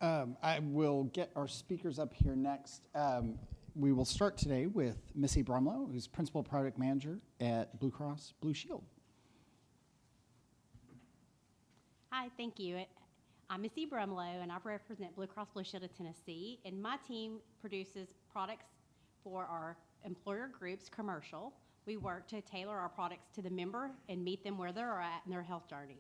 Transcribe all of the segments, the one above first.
I will get our speakers up here next. We will start today with Missy Brumlow, who's Principal Product Manager at BlueCross BlueShield. Hi, thank you. I'm Missy Brumlow, and I represent BlueCross BlueShield of Tennessee, and my team produces products for our employer groups commercial. We work to tailor our products to the member and meet them where they're at in their health journey.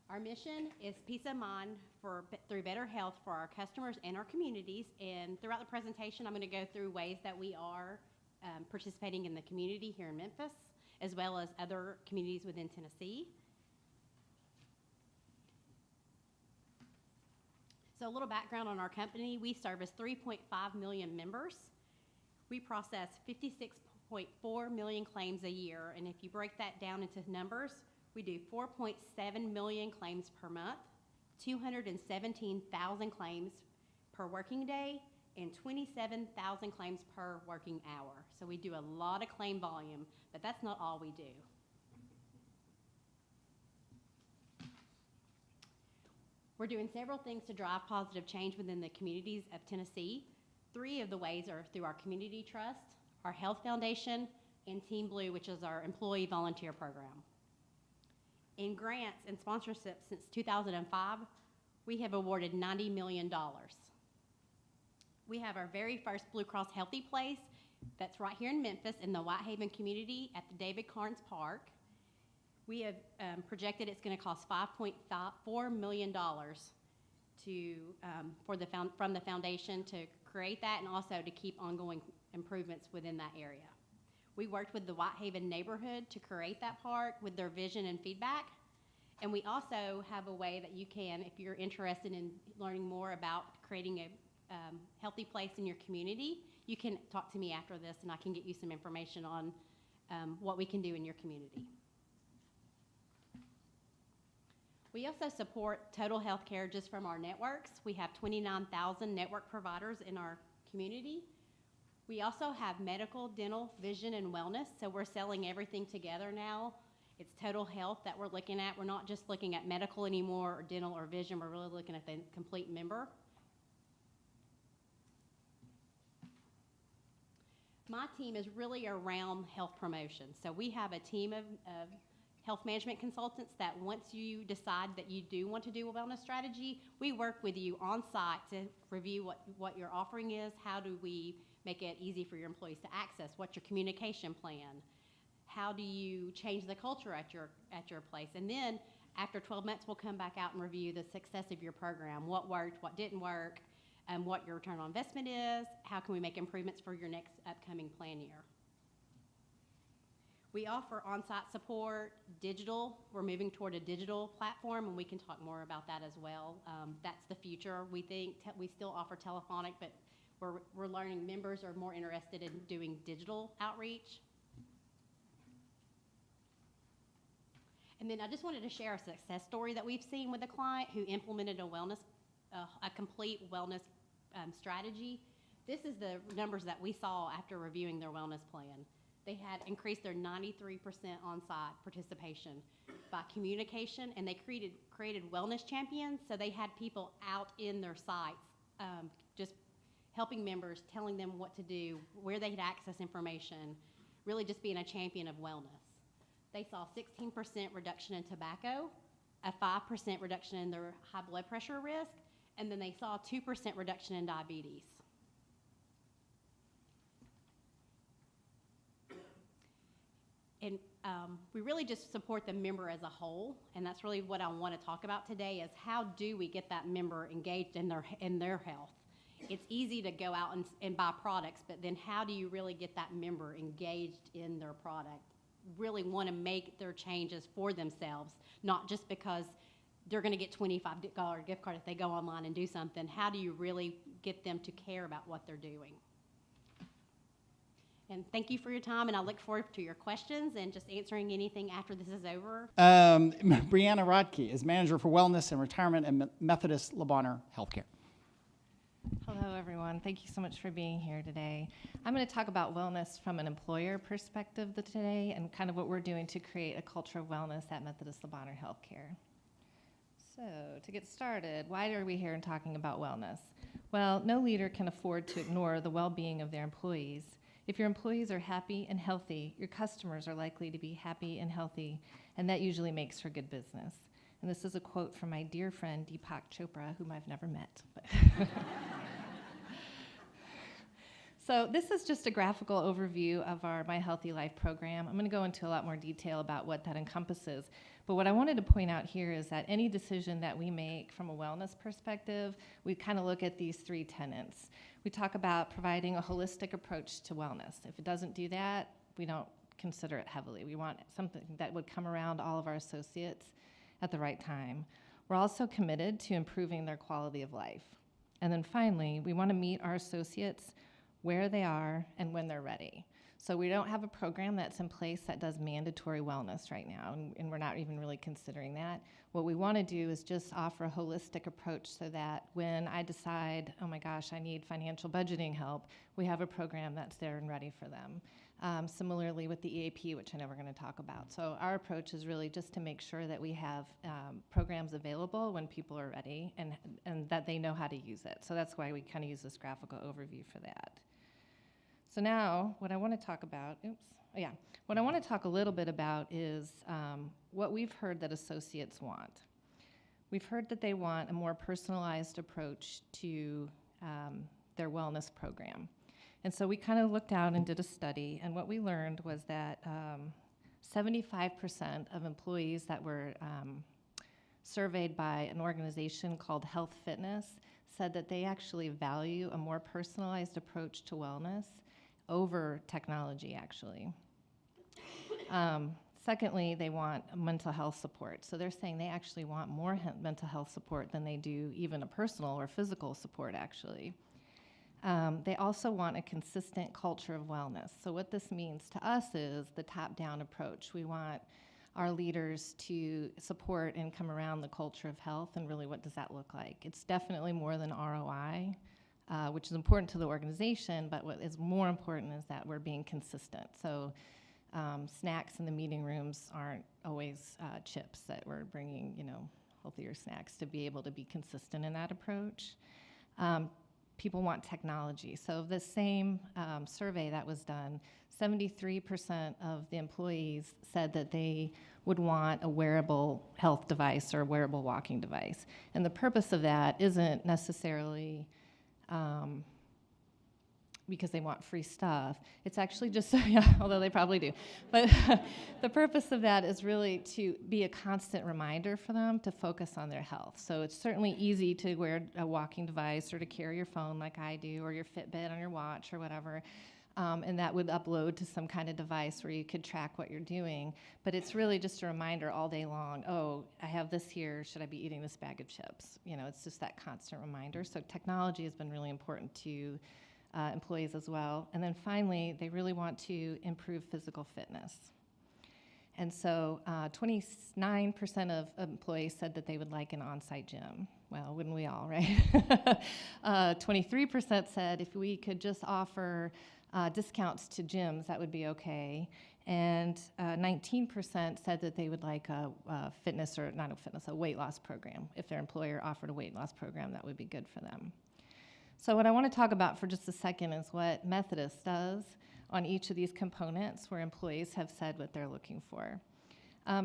Our mission is peace of mind through better health for our customers and our communities. And throughout the presentation, I'm going to go through ways that we are participating in the community here in Memphis, as well as other communities within Tennessee. So a little background on our company. We service 3.5 million members. We process 56.4 million claims a year. And if you break that down into numbers, we do 4.7 million claims per month, 217,000 claims per working day, and 27,000 claims per working hour. So we do a lot of claim volume, but that's not all we do. We're doing several things to drive positive change within the communities of Tennessee. 3 of the ways are through our community trust, our health foundation, and Team Blue, which is our employee volunteer program. In grants and sponsorships since 2005, we have awarded $90 million. We have our very first BlueCross Healthy Place that's right here in Memphis in the Whitehaven community at the David Carnes Park. We have projected it's going to cost $5.4 million from the foundation to create that and also to keep ongoing improvements within that area. We worked with the Whitehaven neighborhood to create that park with their vision and feedback. And we also have a way that you can, if you're interested in learning more about creating a healthy place in your community, you can talk to me after this and I can get you some information on what we can do in your community. We also support total health care just from our networks. We have 29,000 network providers in our community. We also have medical, dental, vision, and wellness, so we're selling everything together now. It's total health that we're looking at. We're not just looking at medical anymore or dental or vision. We're really looking at the complete member. My team is really around health promotion. So we have a team of health management consultants that once you decide that you do want to do a wellness strategy, we work with you on site to review what your offering is. How do we make it easy for your employees to access? What's your communication plan? How do you change the culture at your place? And then after 12 months, we'll come back out and review the success of your program, what worked, what didn't work, and what your return on investment is. How can we make improvements for your next upcoming plan year? We offer on-site support, digital. We're moving toward a digital platform, and we can talk more about that as well. That's the future. We think we still offer telephonic, but we're learning members are more interested in doing digital outreach. And then I just wanted to share a success story that we've seen with a client who implemented a complete wellness strategy. This is the numbers that we saw after reviewing their wellness plan. They had increased their 93% on-site participation by communication, and they created wellness champions. So they had people out in their sites just helping members, telling them what to do, where they could access information, really just being a champion of wellness. They saw 16% reduction in tobacco, a 5% reduction in their high blood pressure risk, and then they saw a 2% reduction in diabetes. And we really just support the member as a whole, and that's really what I want to talk about today is how do we get that member engaged in their health? It's easy to go out and buy products, but then how do you really get that member engaged in their product? Really want to make their changes for themselves, not just because they're going to get $25 gift card if they go online and do something. How do you really get them to care about what they're doing? And thank you for your time, and I look forward to your questions and just answering anything after this is over. Breanna Radtke is Manager for Wellness and Retirement at Methodist Bonheur Healthcare. Hello, everyone. everyone. Thank you so much for being here today. I'm going to talk about wellness from an employer perspective today and kind of what we're doing to create a culture of wellness at Methodist Bonheur Healthcare. So to get started, why are we here and talking about wellness? Well, no leader can afford to ignore the well-being of their employees. If your employees are happy and healthy, your customers are likely to be happy and healthy, and that usually makes for good business. And this is a quote from my dear friend Deepak Chopra, whom I've never met. So this is just a graphical overview of our My Healthy Life program. I'm going to go into a lot more detail about what that encompasses. But what I wanted to point out here is that any decision that we make from a wellness perspective, we kind of look at these three tenets. We talk about providing a holistic approach to wellness. If it doesn't do that, we don't consider it heavily. We want something that would come around all of our associates at the right time. We're also committed to improving their quality of life. And then finally, we want to meet our associates where they are and when they're ready. So we don't have a program that's in place that does mandatory wellness right now, and we're not even really considering that. What we want to do is just offer a holistic approach so that when I decide, oh my gosh, I need financial budgeting help, we have a program that's there and ready for them. Similarly with the EAP, which I know we're going to talk about. So our approach is really just to make sure that we have programs available when people are ready and that they know how to use it. So that's why we kind of use this graphical overview for that. So now what I want to talk about, what I want to talk a little bit about is what we've heard that associates want. We've heard that they want a more personalized approach to their wellness program. And so we kind of looked out and did a study, and what we learned was that 75% of employees that were surveyed by an organization called Health Fitness said that they actually value a more personalized approach to wellness over technology, actually. Secondly, they want mental health support. So they're saying they actually want more mental health support than they do even a personal or physical support, actually. They also want a consistent culture of wellness. So what this means to us is the top-down approach. We want our leaders to support and come around the culture of health, and really what does that look like? It's definitely more than ROI, which is important to the organization, but what is more important is that we're being consistent. So snacks in the meeting rooms aren't always chips, that we're bringing, healthier snacks to be able to be consistent in that approach. People want technology. So the same survey that was done, 73% of the employees said that they would want a wearable health device or a wearable walking device. And the purpose of that isn't necessarily because they want free stuff. It's actually just, although they probably do. But the purpose of that is really to be a constant reminder for them to focus on their health. So it's certainly easy to wear a walking device or to carry your phone like I do, or your Fitbit on your watch or whatever. And that would upload to some kind of device where you could track what you're doing. But it's really just a reminder all day long, oh, I have this here, should I be eating this bag of chips? It's just that constant reminder. So technology has been really important to employees as well. And then finally, they really want to improve physical fitness. And so 29% of employees said that they would like an on-site gym. Well, wouldn't we all, right? 23% said if we could just offer discounts to gyms, that would be okay. And 19% said that they would like a weight loss program. If their employer offered a weight loss program, that would be good for them. So what I want to talk about for just a second is what Methodist does on each of these components where employees have said what they're looking for.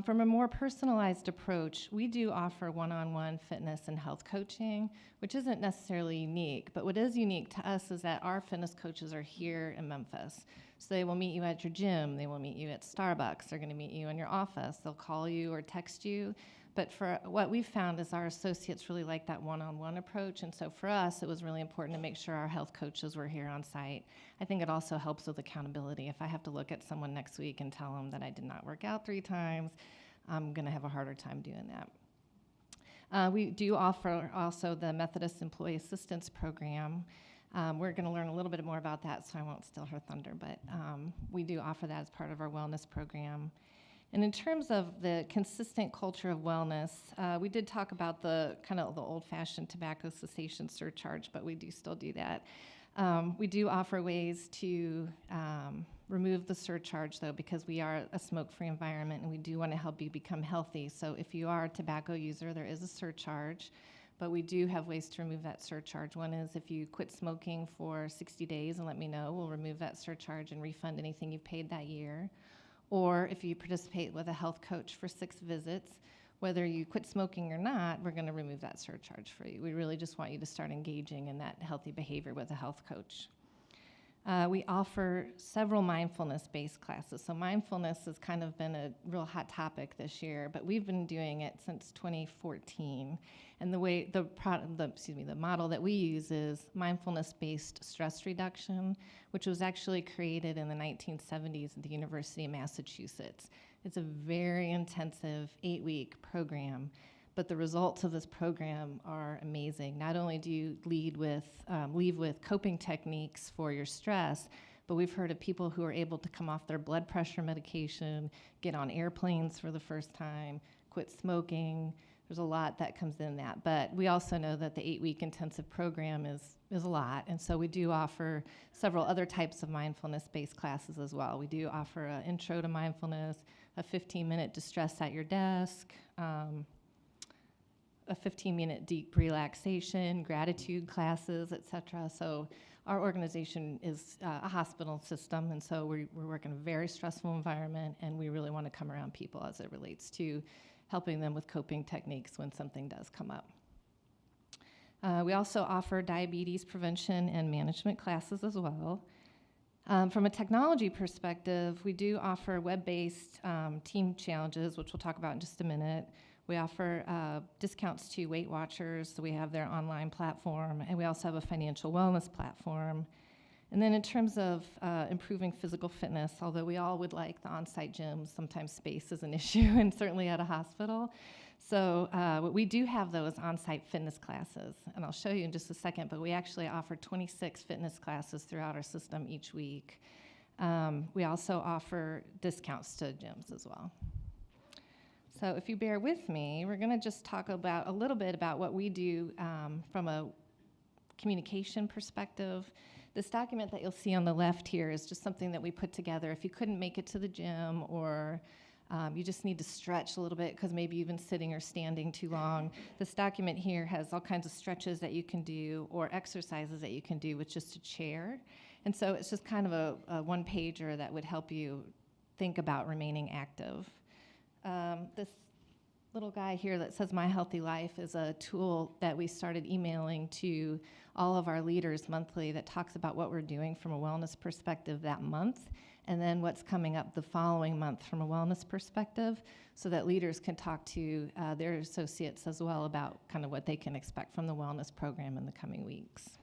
From a more personalized approach, we do offer one-on-one fitness and health coaching, which isn't necessarily unique, but what is unique to us is that our fitness coaches are here in Memphis. So they will meet you at your gym, they will meet you at Starbucks, they're going to meet you in your office, they'll call you or text you. But for what we've found is our associates really like that one-on-one approach, and so for us, it was really important to make sure our health coaches were here on site. I think it also helps with accountability. If I have to look at someone next week and tell them that I did not work out 3 times, I'm going to have a harder time doing that. We do offer also the Methodist Employee Assistance Program. We're going to learn a little bit more about that, so I won't steal her thunder, but we do offer that as part of our wellness program. And in terms of the consistent culture of wellness, we did talk about the kind of the old-fashioned tobacco cessation surcharge, but we do still do that. We do offer ways to remove the surcharge, though, because we are a smoke-free environment and we do want to help you become healthy. So if you are a tobacco user, there is a surcharge, but we do have ways to remove that surcharge. One is if you quit smoking for 60 days and let me know, we'll remove that surcharge and refund anything you've paid that year. Or if you participate with a health coach for 6 visits, whether you quit smoking or not, we're going to remove that surcharge for you. We really just want you to start engaging in that healthy behavior with a health coach. We offer several mindfulness-based classes. So mindfulness has kind of been a real hot topic this year, but we've been doing it since 2014. And the model that we use is mindfulness-based stress reduction, which was actually created in the 1970s at the University of Massachusetts. It's a very intensive 8-week program, but the results of this program are amazing. Not only do you leave with coping techniques for your stress, but we've heard of people who are able to come off their blood pressure medication, get on airplanes for the first time, quit smoking. There's a lot that comes in that. But we also know that the 8-week intensive program is a lot, and so we do offer several other types of mindfulness-based classes as well. We do offer an intro to mindfulness, a 15-minute distress at your desk, a 15-minute deep relaxation, gratitude classes, et cetera. So our organization is a hospital system, and so we work in a very stressful environment, and we really want to come around people as it relates to helping them with coping techniques when something does come up. We also offer diabetes prevention and management classes as well. From a technology perspective, we do offer web-based team challenges, which we'll talk about in just a minute. We offer discounts to Weight Watchers, so we have their online platform, and we also have a financial wellness platform. And then in terms of improving physical fitness, although we all would like the on-site gyms, sometimes space is an issue, and certainly at a hospital. So we do have those on-site fitness classes, and I'll show you in just a second, but we actually offer 26 fitness classes throughout our system each week. We also offer discounts to gyms as well. So if you bear with me, we're going to just talk about a little bit about what we do from a communication perspective. This document that you'll see on the left here is just something that we put together. If you couldn't make it to the gym, or you just need to stretch a little bit because maybe you've been sitting or standing too long, this document here has all kinds of stretches that you can do or exercises that you can do with just a chair. And so it's just kind of a one-pager that would help you think about remaining active. This little guy here that says My Healthy Life is a tool that we started emailing to all of our leaders monthly that talks about what we're doing from a wellness perspective that month, and then what's coming up the following month from a wellness perspective, so that leaders can talk to their associates as well about kind of what they can expect from the wellness program in the coming weeks.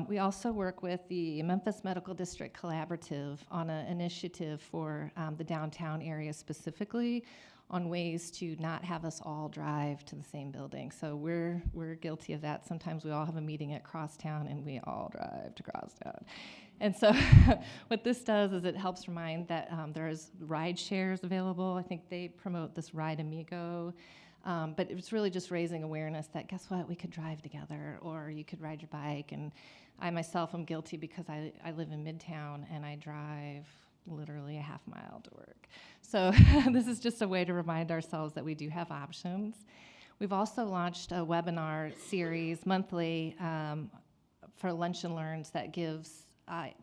We also work with the Memphis Medical District Collaborative on an initiative for the downtown area specifically, on ways to not have us all drive to the same building. So we're guilty of that. Sometimes we all have a meeting at Crosstown and we all drive to Crosstown. And so what this does is it helps remind that there's ride shares available. I think they promote this Ride Amigo. But it's really just raising awareness that, guess what, we could drive together, or you could ride your bike. And I myself am guilty because I live in Midtown and I drive literally a half mile to work. So this is just a way to remind ourselves that we do have options. We've also launched a webinar series monthly for Lunch and Learns that gives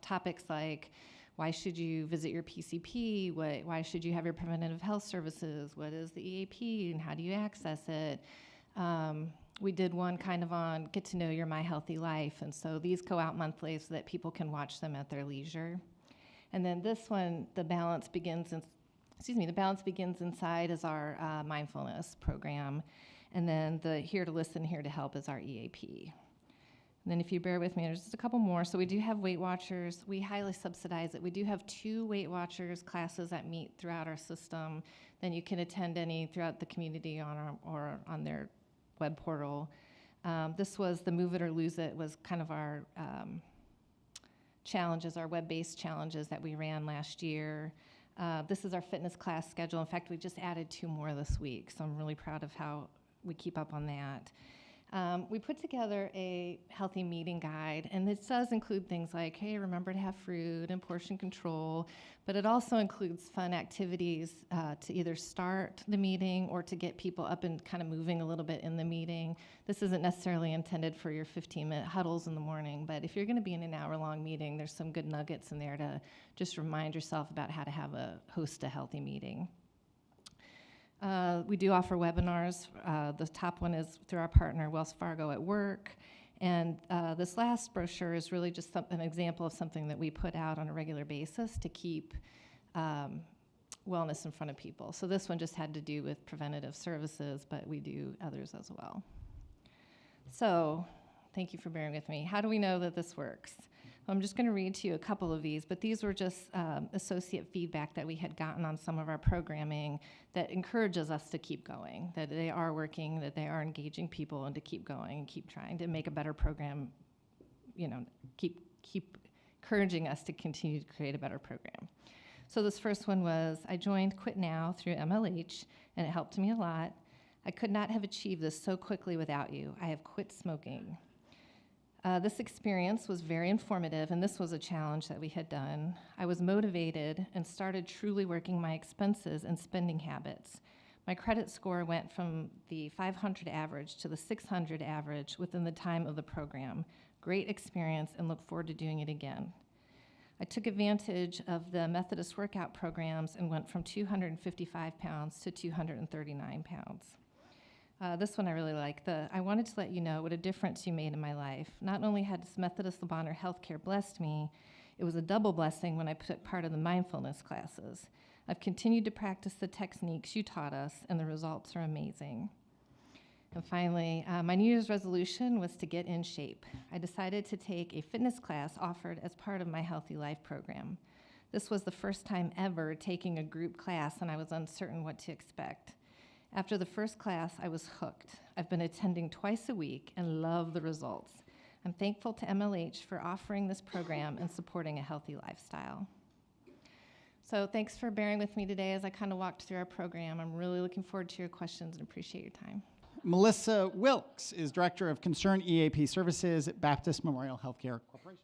topics like, why should you visit your PCP? Why should you have your preventative health services? What is the EAP and how do you access it? We did one kind of on get to know your My Healthy Life, and so these go out monthly so that people can watch them at their leisure. And then this one, the balance begins inside is our mindfulness program, and then the Here to Listen, Here to Help is our EAP. And then if you bear with me, there's just a couple more. So we do have Weight Watchers. We highly subsidize it. We do have 2 Weight Watchers classes that meet throughout our system. Then you can attend any throughout the community or on their web portal. This was the Move It or Lose It was kind of our challenges, our web-based challenges that we ran last year. This is our fitness class schedule. In fact, we just added 2 more this week, so I'm really proud of how we keep up on that. We put together a healthy meeting guide, and this does include things like, hey, remember to have fruit and portion control, but it also includes fun activities to either start the meeting or to get people up and kind of moving a little bit in the meeting. This isn't necessarily intended for your 15-minute huddles in the morning, but if you're going to be in an hour-long meeting, there's some good nuggets in there to just remind yourself about how to host a healthy meeting. We do offer webinars. The top one is through our partner, Wells Fargo at Work. And this last brochure is really just an example of something that we put out on a regular basis to keep wellness in front of people. So this one just had to do with preventative services, but we do others as well. So thank you for bearing with me. How do we know that this works? I'm just going to read to you a couple of these, but these were just associate feedback that we had gotten on some of our programming that encourages us to keep going, that they are working, that they are engaging people, and to keep going and keep trying to make a better program, keep encouraging us to continue to create a better program. So this first one was, I joined Quit Now through MLH, and it helped me a lot. I could not have achieved this so quickly without you. I have quit smoking. This experience was very informative, and this was a challenge that we had done. I was motivated and started truly working my expenses and spending habits. My credit score went from the 500 average to the 600 average within the time of the program. Great experience, and look forward to doing it again. I took advantage of the Methodist workout programs and went from 255 pounds to 239 pounds. This one I really like. I wanted to let you know what a difference you made in my life. Not only has Methodist Bonheur Healthcare blessed me, it was a double blessing when I took part of the mindfulness classes. I've continued to practice the techniques you taught us, and the results are amazing. And finally, my New Year's resolution was to get in shape. I decided to take a fitness class offered as part of my Healthy Life program. This was the first time ever taking a group class, and I was uncertain what to expect. After the first class, I was hooked. I've been attending twice a week and love the results. I'm thankful to MLH for offering this program and supporting a healthy lifestyle. So thanks for bearing with me today as I kind of walked through our program. I'm really looking forward to your questions and appreciate your time. Melissa Wilkes is Director of Concern EAP Services at Baptist Memorial Healthcare Corporation.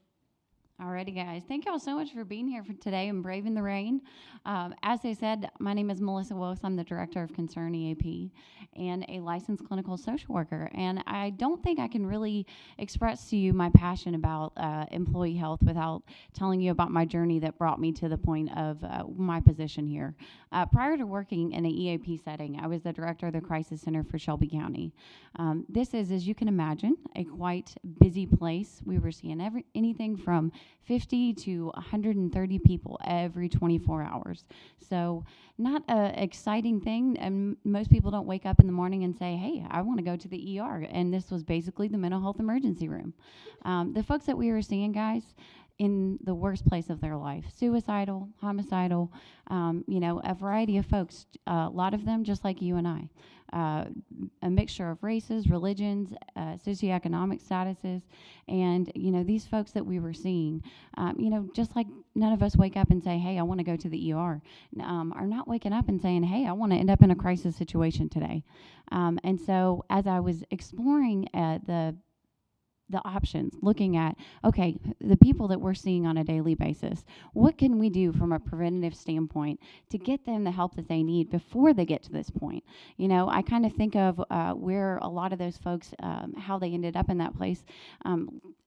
Alrighty, guys. Thank y'all so much for being here for today and braving the rain. As they said, my name is Melissa Wilkes. I'm the Director of Concern EAP and a licensed clinical social worker. And I don't think I can really express to you my passion about employee health without telling you about my journey that brought me to the point of my position here. Prior to working in an EAP setting, I was the Director of the Crisis Center for Shelby County. This is, as you can imagine, a quite busy place. We were seeing anything from 50 to 130 people every 24 hours. So not an exciting thing, and most people don't wake up in the morning and say, hey, I want to go to the ER, and this was basically the mental health emergency room. The folks that we were seeing, guys, in the worst place of their life, suicidal, homicidal, a variety of folks, a lot of them just like you and I. A mixture of races, religions, socioeconomic statuses, and, these folks that we were seeing, just like none of us wake up and say, hey, I want to go to the ER, are not waking up and saying, hey, I want to end up in a crisis situation today. And so as I was exploring the options, looking at, okay, the people that we're seeing on a daily basis, what can we do from a preventative standpoint to get them the help that they need before they get to this point? I kind of think of where a lot of those folks, how they ended up in that place.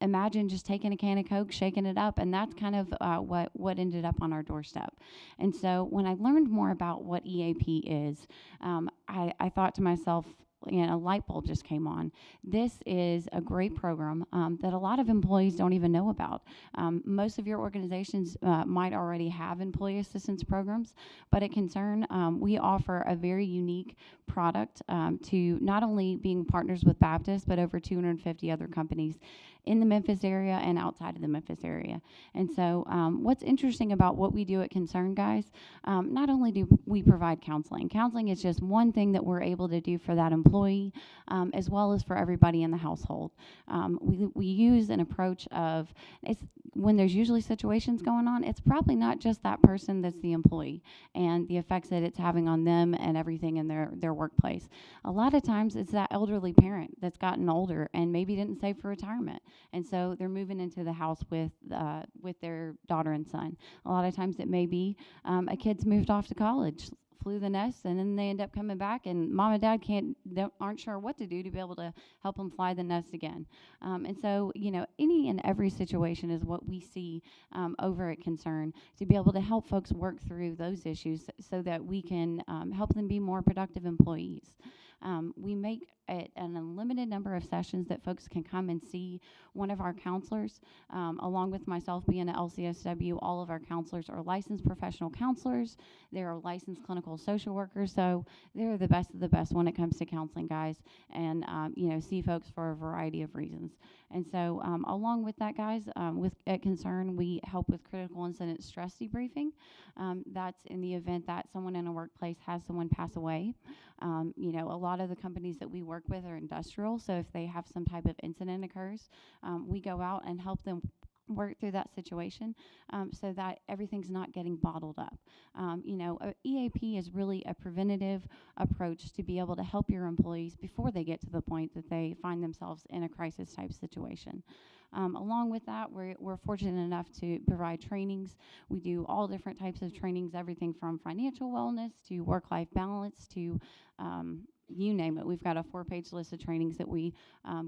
Imagine just taking a can of Coke, shaking it up, and that's kind of what ended up on our doorstep. And so when I learned more about what EAP is, I thought to myself, a light bulb just came on. This is a great program that a lot of employees don't even know about. Most of your organizations might already have employee assistance programs, but at Concern, we offer a very unique product to not only being partners with Baptist, but over 250 other companies in the Memphis area and outside of the Memphis area. And so what's interesting about what we do at Concern, guys, not only do we provide counseling. Counseling is just one thing that we're able to do for that employee, as well as for everybody in the household. We use an approach of, when there's usually situations going on, it's probably not just that person that's the employee and the effects that it's having on them and everything in their workplace. A lot of times it's that elderly parent that's gotten older and maybe didn't save for retirement, and so they're moving into the house with their daughter and son. A lot of times it may be a kid's moved off to college, flew the nest, and then they end up coming back, and mom and dad aren't sure what to do to be able to help them fly the nest again. And so, any and every situation is what we see over at Concern, to be able to help folks work through those issues so that we can help them be more productive employees. We make it an unlimited number of sessions that folks can come and see one of our counselors. Along with myself being at LCSW, all of our counselors are licensed professional counselors. They're licensed clinical social workers, so they're the best of the best when it comes to counseling, guys, and see folks for a variety of reasons. And so along with that, guys, at Concern, we help with critical incident stress debriefing. That's in the event that someone in a workplace has someone pass away. A lot of the companies that we work with are industrial, so if they have some type of incident occurs, we go out and help them work through that situation so that everything's not getting bottled up. EAP is really a preventative approach to be able to help your employees before they get to the point that they find themselves in a crisis type situation. Along with that, we're fortunate enough to provide trainings. We do all different types of trainings, everything from financial wellness to work-life balance to you name it. We've got a 4-page list of trainings that we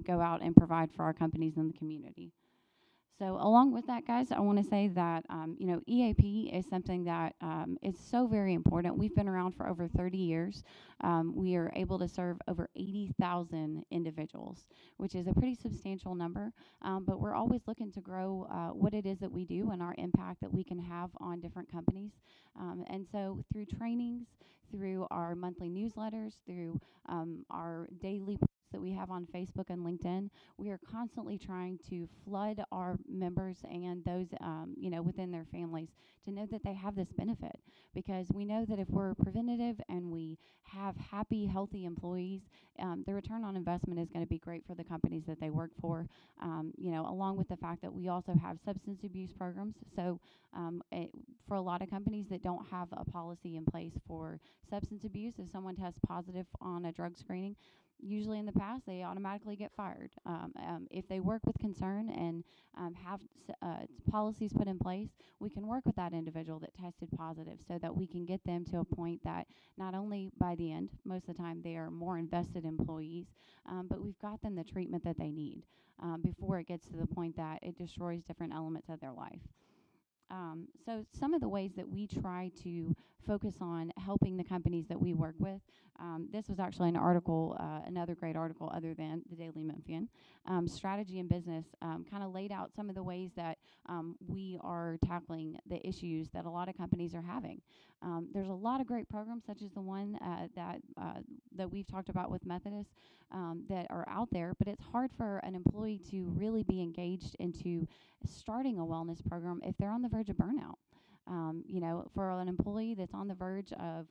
go out and provide for our companies in the community. So along with that, guys, I want to say that, EAP is something that is so very important. We've been around for over 30 years. We are able to serve over 80,000 individuals, which is a pretty substantial number, but we're always looking to grow what it is that we do and our impact that we can have on different companies. And so through trainings, through our monthly newsletters, through our daily posts that we have on Facebook and LinkedIn, we are constantly trying to flood our members and those within their families to know that they have this benefit, because we know that if we're preventative and we have happy, healthy employees, the return on investment is going to be great for the companies that they work for, along with the fact that we also have substance abuse programs. So for a lot of companies that don't have a policy in place for substance abuse, if someone tests positive on a drug screening, usually in the past, they automatically get fired. If they work with Concern and have policies put in place, we can work with that individual that tested positive so that we can get them to a point that not only by the end, most of the time they are more invested employees, but we've got them the treatment that they need before it gets to the point that it destroys different elements of their life. So some of the ways that we try to focus on helping the companies that we work with, this was actually an article, another great article other than the Daily Memphian, Strategy in Business, kind of laid out some of the ways that we are tackling the issues that a lot of companies are having. There's a lot of great programs, such as the one that we've talked about with Methodist, that are out there, but it's hard for an employee to really be engaged into starting a wellness program if they're on the verge of burnout. For an employee that's on the verge of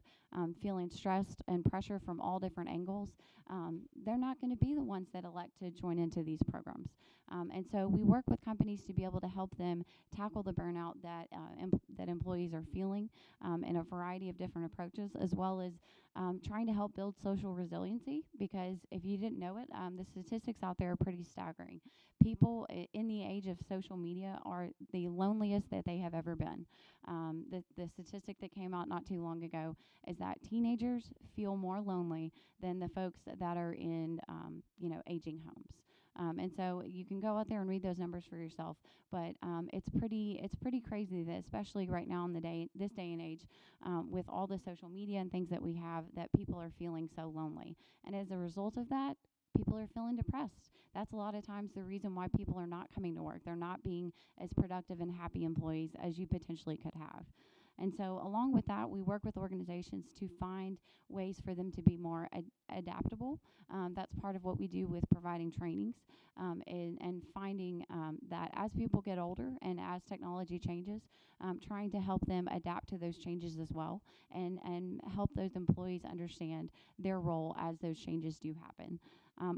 feeling stressed and pressure from all different angles, they're not going to be the ones that elect to join into these programs. And so we work with companies to be able to help them tackle the burnout that that employees are feeling in a variety of different approaches, as well as trying to help build social resiliency, because if you didn't know it, the statistics out there are pretty staggering. People in the age of social media are the loneliest that they have ever been. The statistic that came out not too long ago is that teenagers feel more lonely than the folks that are in, aging homes. And so you can go out there and read those numbers for yourself, but it's pretty crazy that, especially right now in this day and age, with all the social media and things that we have, that people are feeling so lonely. And as a result of that, people are feeling depressed. That's a lot of times the reason why people are not coming to work. They're not being as productive and happy employees as you potentially could have. And so along with that, we work with organizations to find ways for them to be more adaptable. That's part of what we do with providing trainings, and finding that as people get older and as technology changes, trying to help them adapt to those changes as well, and help those employees understand their role as those changes do happen.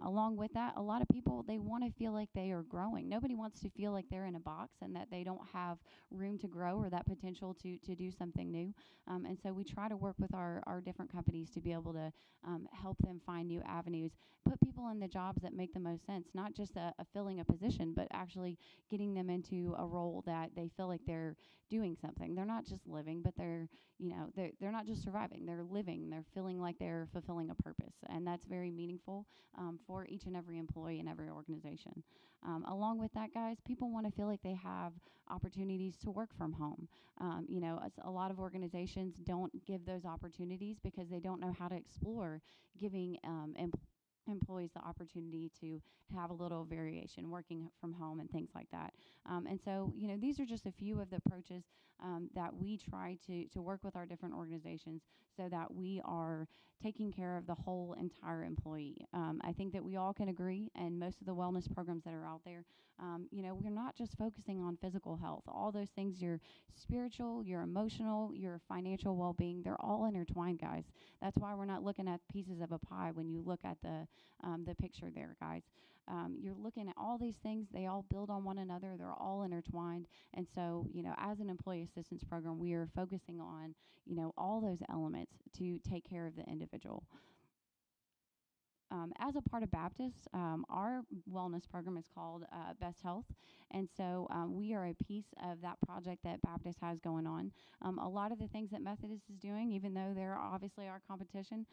Along with that, a lot of people, they want to feel like they are growing. Nobody wants to feel like they're in a box and that they don't have room to grow or that potential to do something new. And so we try to work with our different companies to be able to help them find new avenues, put people in the jobs that make the most sense, not just a filling a position, but actually getting them into a role that they feel like they're doing something. They're not just living, but they're not just surviving. They're living. They're feeling like they're fulfilling a purpose, and that's very meaningful for each and every employee in every organization. Along with that, guys, people want to feel like they have opportunities to work from home. A lot of organizations don't give those opportunities because they don't know how to explore giving employees the opportunity to have a little variation working from home and things like that. And so, these are just a few of the approaches that we try to work with our different organizations so that we are taking care of the whole entire employee. I think that we all can agree, and most of the wellness programs that are out there, we're not just focusing on physical health. All those things, your spiritual, your emotional, your financial well-being, they're all intertwined, guys. That's why we're not looking at pieces of a pie when you look at the picture there, guys. You're looking at all these things. They all build on one another. They're all intertwined. And so, as an employee assistance program, we are focusing on, all those elements to take care of the individual. As a part of Baptist, our wellness program is called Best Health, and so we are a piece of that project that Baptist has going on. A lot of the things that Methodist is doing, even though they're obviously our competition,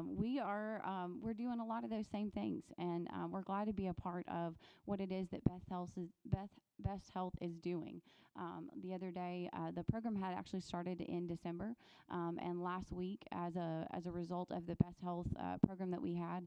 we're doing a lot of those same things, and we're glad to be a part of what it is that Best Health is doing. The other day, the program had actually started in December, and last week, as a result of the Best Health program that we had,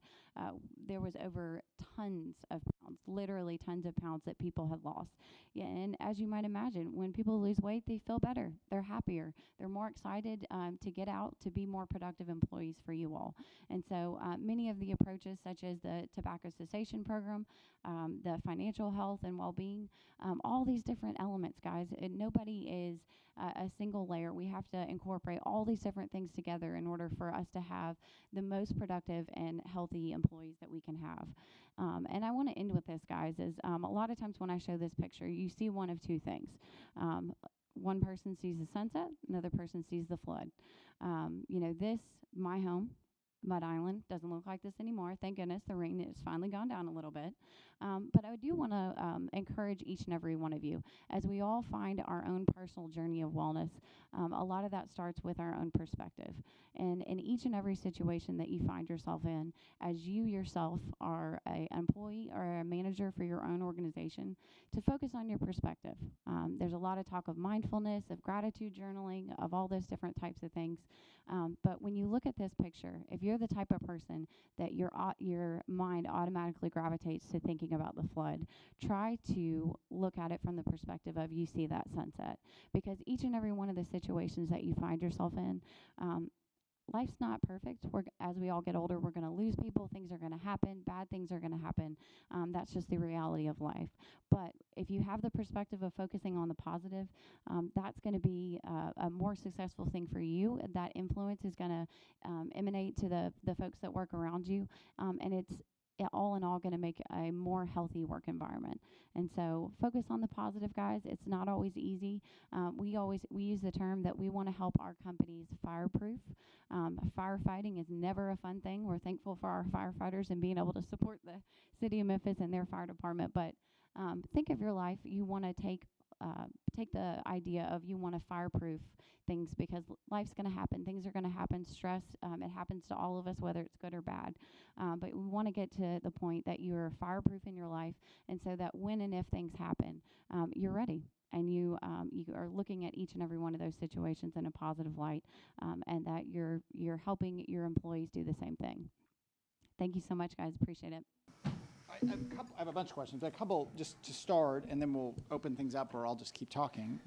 there was over tons of pounds, literally tons of pounds that people had lost. Yeah, and as you might imagine, when people lose weight, they feel better, they're happier, they're more excited to get out to be more productive employees for you all. And so many of the approaches, such as the tobacco cessation program, the financial health and well-being, all these different elements, guys. Nobody is a single layer. We have to incorporate all these different things together in order for us to have the most productive and healthy employees that we can have. And I want to end with this, guys, is a lot of times when I show this picture, you see one of two things. One person sees the sunset, another person sees the flood. My home, Mud Island, doesn't look like this anymore. Thank goodness the rain has finally gone down a little bit. But I do want to encourage each and every one of you, as we all find our own personal journey of wellness, a lot of that starts with our own perspective. And in each and every situation that you find yourself in, as you yourself are an employee or a manager for your own organization, to focus on your perspective. There's a lot of talk of mindfulness, of gratitude journaling, of all those different types of things. But when you look at this picture, if you're the type of person that your mind automatically gravitates to thinking about the flood, try to look at it from the perspective of you see that sunset. Because each and every one of the situations that you find yourself in, life's not perfect. As we all get older, we're going to lose people. Things are going to happen. Bad things are going to happen. That's just the reality of life. But if you have the perspective of focusing on the positive, that's going to be a more successful thing for you. That influence is going to emanate to the folks that work around you. And it's all in all going to make a more healthy work environment. And so focus on the positive, guys. It's not always easy. We use the term that we want to help our companies fireproof. Firefighting is never a fun thing. We're thankful for our firefighters and being able to support the city of Memphis and their fire department. But think of your life. You want to take the idea of you want to fireproof things, because life's going to happen. Things are going to happen. Stress, it happens to all of us, whether it's good or bad. But we want to get to the point that you're fireproof in your life, and so that when and if things happen, you're ready. And you are looking at each and every one of those situations in a positive light, and that you're helping your employees do the same thing. Thank you so much, guys. Appreciate it. I have a bunch of questions. A couple just to start, and then we'll open things up, or I'll just keep talking.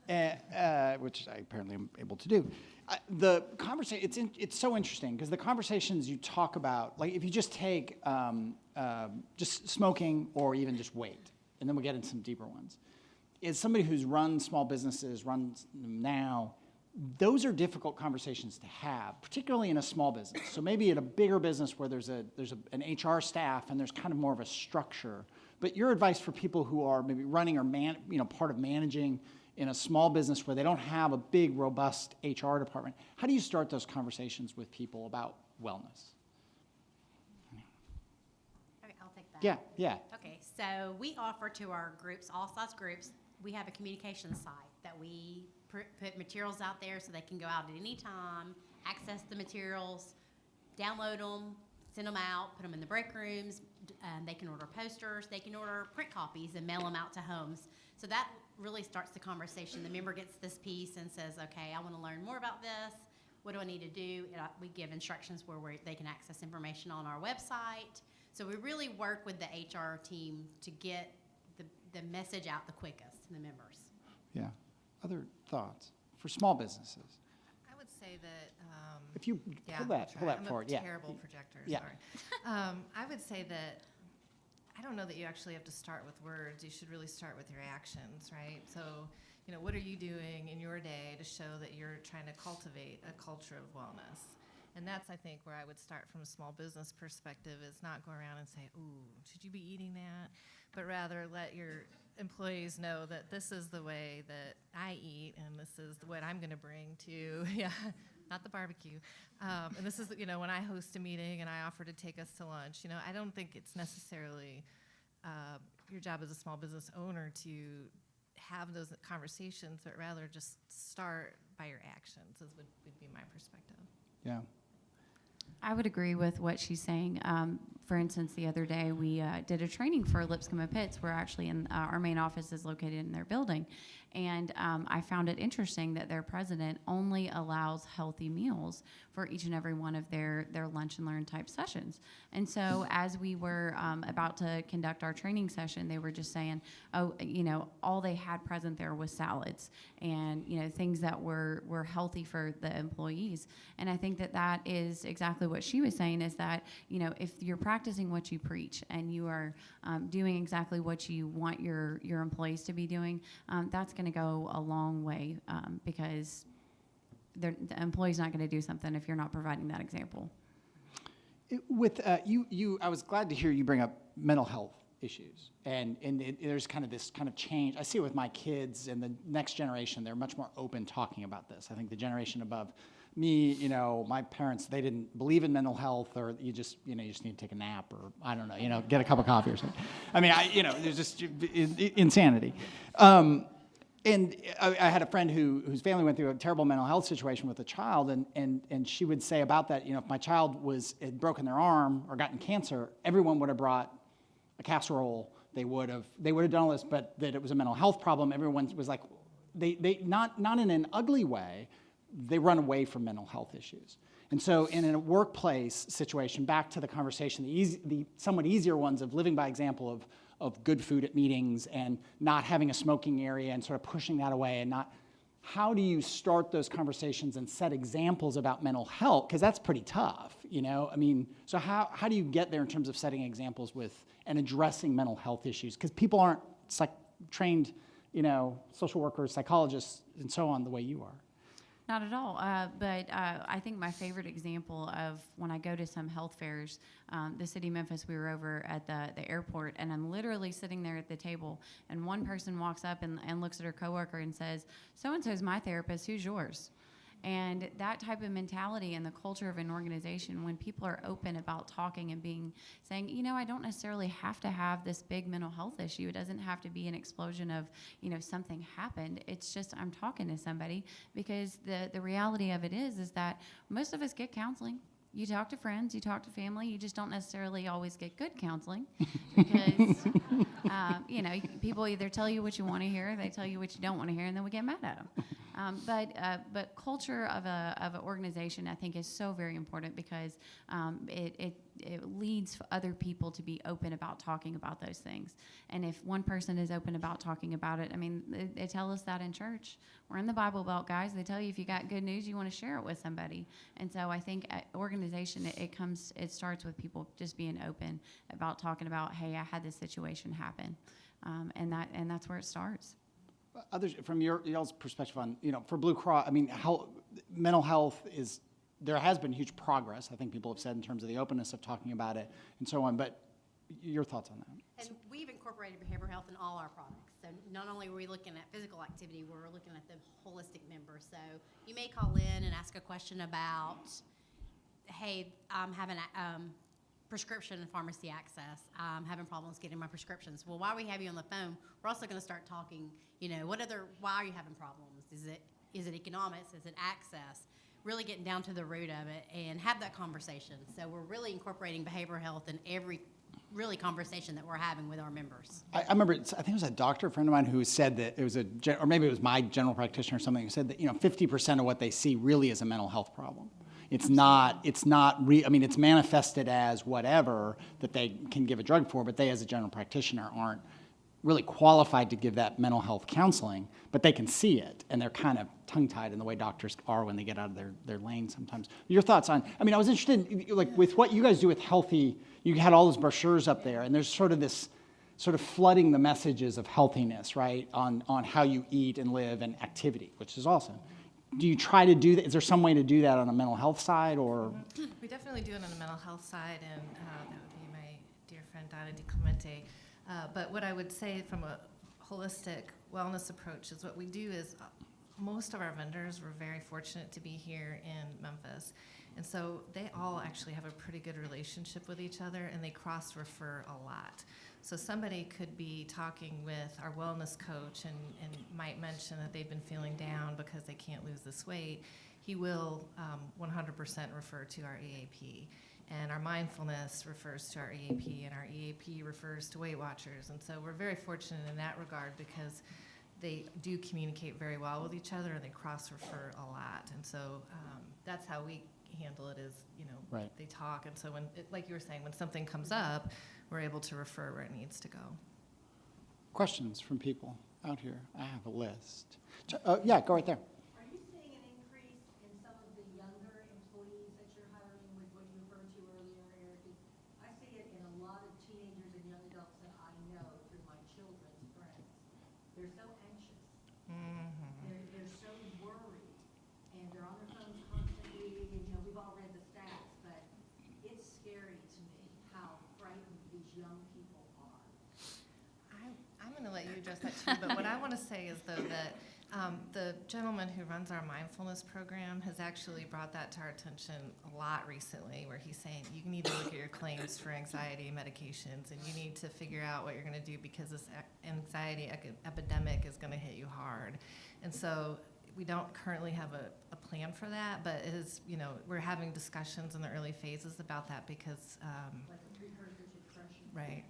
which I apparently am able to do. The conversation, it's so interesting because the conversations you talk about, like if you just take just smoking or even just weight, and then we'll get into some deeper ones. As somebody who's run small businesses, runs them now, those are difficult conversations to have, particularly in a small business. So maybe in a bigger business where there's an HR staff and there's kind of more of a structure. But your advice for people who are maybe running or part of managing in a small business where they don't have a big, robust HR department, how do you start those conversations with people about wellness? Okay, I'll take that. Yeah. Okay, so we offer to our groups, all size groups, we have a communication site that we put materials out there so they can go out at any time, access the materials, download them, send them out, put them in the break rooms. They can order posters, they can order print copies and mail them out to homes. So that really starts the conversation. The member gets this piece and says, okay, I want to learn more about this. What do I need to do? And we give instructions where they can access information on our website. So we really work with the HR team to get the message out the quickest to the members. Yeah. Other thoughts for small businesses? I would say that. If you pull that forward, I'm a terrible projector. Yeah. Sorry. I would say that I don't know that you actually have to start with words. You should really start with your actions, right? So, what are you doing in your day to show that you're trying to cultivate a culture of wellness? And that's, I think, where I would start from a small business perspective is not go around and say, ooh, should you be eating that? But rather let your employees know that this is the way that I eat and this is what I'm going to bring to, not the barbecue. And this is, when I host a meeting and I offer to take us to lunch, I don't think it's necessarily your job as a small business owner to have those conversations, but rather just start by your actions would be my perspective. Yeah. I would agree with what she's saying. For instance, the other day we did a training for Lipscomb and Pitts. We're actually in our main office is located in their building, and I found it interesting that their president only allows healthy meals for each and every one of their lunch and learn type sessions. And so as we were about to conduct our training session, they were just saying, all they had present there was salads and things that were healthy for the employees. And I think that is exactly what she was saying, is that if you're practicing what you preach and you are doing exactly what you want your employees to be doing, that's going to go a long way because the employee's not going to do something if you're not providing that example. I was glad to hear you bring up mental health issues, and there's kind of this kind of change. I see it with my kids and the next generation. They're much more open talking about this. I think the generation above me, my parents, they didn't believe in mental health, or you just need to take a nap, or I don't know, get a cup of coffee or something. I mean, there's just insanity. And I had a friend whose family went through a terrible mental health situation with a child, and she would say about that, if my child had broken their arm or gotten cancer, everyone would have brought a casserole. They would have done all this, but that it was a mental health problem. Everyone was like, they not in an ugly way, they run away from mental health issues. And so in a workplace situation, back to the conversation, the somewhat easier ones of living by example of good food at meetings and not having a smoking area and sort of pushing that away, and how do you start those conversations and set examples about mental health? Because that's pretty tough, so how do you get there in terms of setting examples with and addressing mental health issues? Because people aren't trained, social workers, psychologists, and so on the way you are. Not at all, but I think my favorite example of when I go to some health fairs, the city of Memphis, we were over at the airport, and I'm literally sitting there at the table, and one person walks up and looks at her coworker and says, so-and-so is my therapist, who's yours? And that type of mentality and the culture of an organization, when people are open about talking and saying, I don't necessarily have to have this big mental health issue. It doesn't have to be an explosion of, something happened. It's just I'm talking to somebody, because the reality of it is that most of us get counseling. You talk to friends, you talk to family, you just don't necessarily always get good counseling because, people either tell you what you want to hear, they tell you what you don't want to hear, and then we get mad at them. But culture of an organization, I think, is so very important because it leads other people to be open about talking about those things. And if one person is open about talking about it, I mean, they tell us that in church. We're in the Bible Belt, guys. They tell you if you got good news, you want to share it with somebody. And so I think organization, it starts with people just being open about talking about, hey, I had this situation happen, and that's where it starts. Others, from y'all's perspective on, for Blue Cross, I mean, how mental health is, there has been huge progress, I think people have said, in terms of the openness of talking about it and so on, but your thoughts on that? And we've incorporated behavioral health in all our products. So not only are we looking at physical activity, we're looking at the holistic member. So you may call in and ask a question about, hey, I'm having prescription and pharmacy access. I'm having problems getting my prescriptions. Well, while we have you on the phone, we're also going to start talking, why are you having problems? Is it economics? Is it access? Really getting down to the root of it and have that conversation. So we're really incorporating behavioral health in every really conversation that we're having with our members. I remember, I think it was a doctor friend of mine who said that it was or maybe it was my general practitioner or something, who said that, 50% of what they see really is a mental health problem. It's not, it's manifested as whatever that they can give a drug for, but they as a general practitioner aren't really qualified to give that mental health counseling, but they can see it, and they're kind of tongue-tied in the way doctors are when they get out of their lane sometimes. Your thoughts on, I was interested in, with what you guys do with Healthy, you had all those brochures up there, and there's sort of this flooding the messages of healthiness, right, on how you eat and live and activity, which is awesome. Do you try to do that? Is there some way to do that on a mental health side, or? We definitely do it on the mental health side, and that would be my dear friend Donna DiClemente. But what I would say from a holistic wellness approach is what we do is most of our vendors, we're very fortunate to be here in Memphis. And so they all actually have a pretty good relationship with each other, and they cross-refer a lot. So somebody could be talking with our wellness coach and might mention that they've been feeling down because they can't lose this weight. He will 100% refer to our EAP. And our mindfulness refers to our EAP, and our EAP refers to Weight Watchers. And so we're very fortunate in that regard because they do communicate very well with each other, and they cross-refer a lot. And so that's how we handle it is, right. They talk. And so when, like you were saying, when something comes up, we're able to refer where it needs to go. Questions from people out here? I have a list. Yeah, go right there. Are you seeing an increase in some of the younger employees that you're hiring with what you referred to earlier, Eric? I see it in a lot of teenagers and young adults that I know through my children's friends. They're so anxious. Mm-hmm. They're so worried, and they're on their phones constantly. And, we've all read the stats, but it's scary to me how frightened these young people are. I'm going to let you address that too, but what I want to say is, though, that the gentleman who runs our mindfulness program has actually brought that to our attention a lot recently, where he's saying you need to look at your claims for anxiety medications, and you need to figure out what you're going to do because this anxiety epidemic is going to hit you hard. And so we don't currently have a plan for that, but it is, we're having discussions in the early phases about that because Like a precursor to depression. right.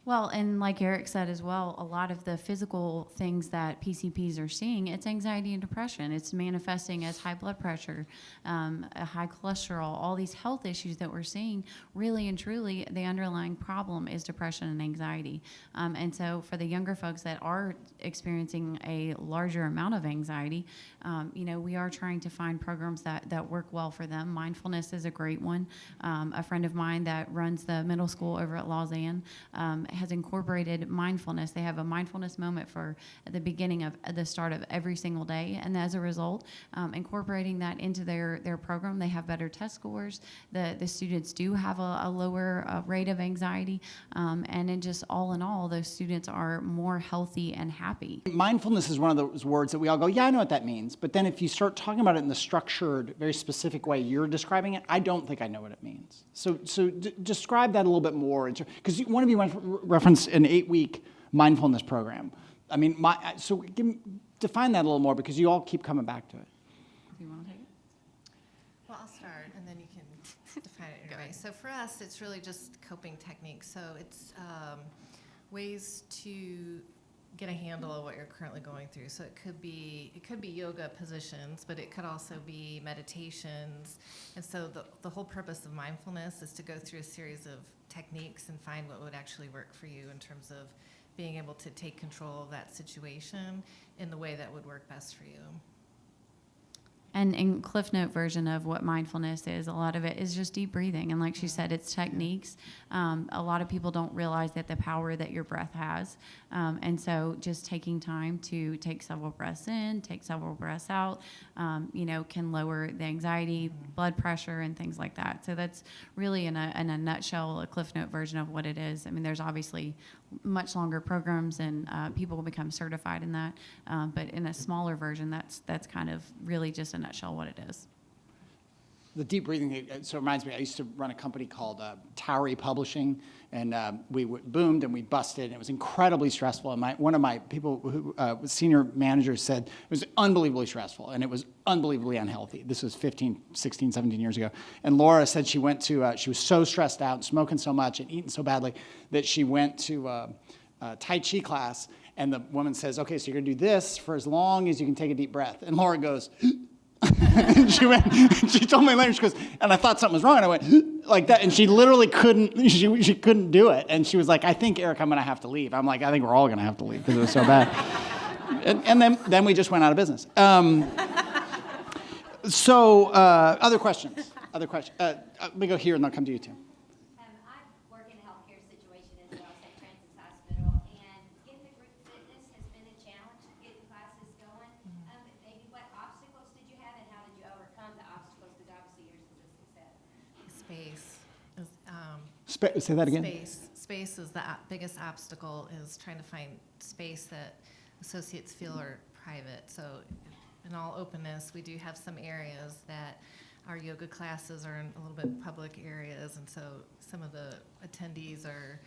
Well, and like Eric said as well, a lot of the physical things that PCPs are seeing, it's anxiety and depression. It's manifesting as high blood pressure, a high cholesterol, all these health issues that we're seeing. Really and truly, the underlying problem is depression and anxiety. And so for the younger folks that are experiencing a larger amount of anxiety, we are trying to find programs that work well for them. Mindfulness is a great one. A friend of mine that runs the middle school over at Lausanne has incorporated mindfulness. They have a mindfulness moment for the beginning of the start of every single day, and as a result, incorporating that into their program, they have better test scores. The students do have a lower rate of anxiety, and then just all in all, those students are more healthy and happy. Mindfulness is one of those words that we all go, yeah, I know what that means. But then if you start talking about it in the structured, very specific way you're describing it, I don't think I know what it means. So describe that a little bit more. Because one of you referenced an 8-week mindfulness program. Define that a little more, because you all keep coming back to it. Do you want to take it? Well, I'll start, and then you can define it your way. So for us, it's really just coping techniques. So it's ways to get a handle of what you're currently going through. So it could be yoga positions, but it could also be meditations. And so the whole purpose of mindfulness is to go through a series of techniques and find what would actually work for you in terms of being able to take control of that situation in the way that would work best for you. And in Cliff Note version of what mindfulness is, a lot of it is just deep breathing. And like she said, it's techniques. A lot of people don't realize that the power that your breath has. And so just taking time to take several breaths in, take several breaths out, can lower the anxiety, blood pressure, and things like that. So that's really, in a nutshell, a Cliff Note version of what it is. I mean, there's obviously much longer programs, and people will become certified in that. But in a smaller version, that's kind of really just a nutshell what it is. The deep breathing thing, so it reminds me, I used to run a company called Towery Publishing, and we boomed and we busted, and it was incredibly stressful. And one of my people who was senior manager said it was unbelievably stressful, and it was unbelievably unhealthy. This was 15, 16, 17 years ago. And Laura said she went to, she was so stressed out and smoking so much and eating so badly that she went to a Tai Chi class, and the woman says, okay, so you're gonna do this for as long as you can take a deep breath. And Laura goes, and she told me later, she goes, and I thought something was wrong, and I went like that, and she literally couldn't, she couldn't do it. And she was like, I think, Eric, I'm gonna have to leave. I'm like, I think we're all gonna have to leave because it was so bad. And then we just went out of business. Other questions? Let me go here and I'll come to you, Tim. I work in a healthcare situation as well, St. Francis Hospital, and getting the group fitness has been a challenge, getting classes going. Maybe what obstacles did you have, and how did you overcome the obstacles? Because obviously yours is a success. Space is, Say that again. Space is the biggest obstacle, is trying to find space that associates feel are private. So in all openness, we do have some areas that our yoga classes are in a little bit public areas, and so some of the attendees are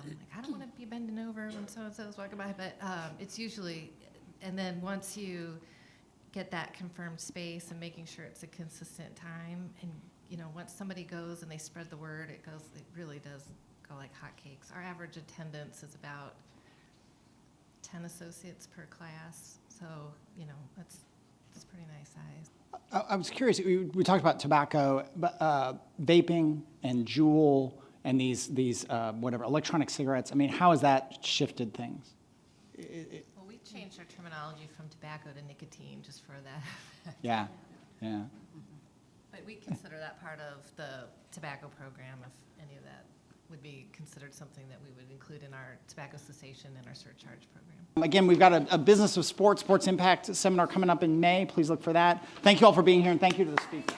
like, I don't want to be bending over when so-and-so is walking by, but it's usually, and then once you get that confirmed space and making sure it's a consistent time, and once somebody goes and they spread the word, it really does go like hotcakes. Our average attendance is about 10 associates per class, so it's pretty nice size. I was curious, we talked about tobacco, but vaping and Juul and these whatever, electronic cigarettes. I mean, how has that shifted things? Well, we changed our terminology from tobacco to nicotine just for that. Yeah. But we consider that part of the tobacco program, if any of that would be considered something that we would include in our tobacco cessation and our surcharge program. Again, we've got a Business of Sports Impact seminar coming up in May. Please look for that. Thank you all for being here, and thank you to the speaker.